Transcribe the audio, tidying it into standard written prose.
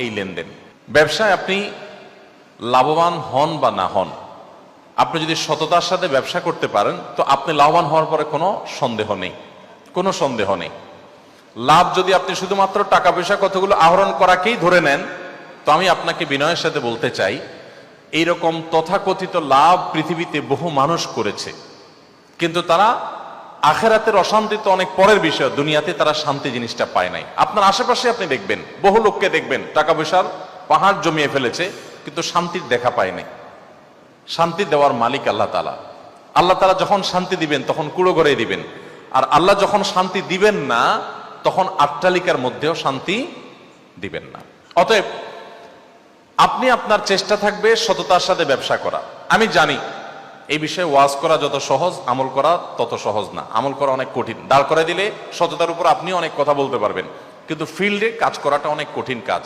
এই লেনদেন। ব্যবসায় আপনি লাভবান হন বা না হন, আপনি যদি সততার সাথে ব্যবসা করতে পারেন তো আপনি লাভবান হওয়ার পরে কোনো সন্দেহ নেই, কোনো সন্দেহ নেই। লাভ যদি আপনি শুধুমাত্র টাকা পয়সা কতগুলো আহরণ করাকেই ধরে নেন, তো আমি আপনাকে বিনয়ের সাথে বলতে চাই, এইরকম তথাকথিত লাভ পৃথিবীতে বহু মানুষ করেছে, কিন্তু তারা আখেরাতের অশান্তি তো অনেক পরের বিষয়, দুনিয়াতে তারা শান্তি জিনিসটা পায় নাই। আপনার আশেপাশে আপনি দেখবেন, বহু লোককে দেখবেন টাকা পয়সার পাহাড় জমিয়ে ফেলেছে, কিন্তু শান্তির দেখা পায় নাই। শান্তি দেওয়ার মালিক আল্লাহ তাআলা। আল্লাহ তাআলা যখন শান্তি দিবেন তখন কুড়ো করে দিবেন, আর আল্লাহ যখন শান্তি দিবেন না তখন আট্টালিকার মধ্যেও শান্তি দিবেন না। অতএব আপনি আপনার চেষ্টা থাকবে সততার সাথে ব্যবসা করা। আমি জানি এই বিষয়ে ওয়াজ করা যত সহজ, আমল করা তত সহজ না। আমল করা অনেক কঠিন। দাঁড় করে দিলে সততার উপর আপনি অনেক কথা বলতে পারবেন, কিন্তু ফিল্ডে কাজ করাটা অনেক কঠিন কাজ।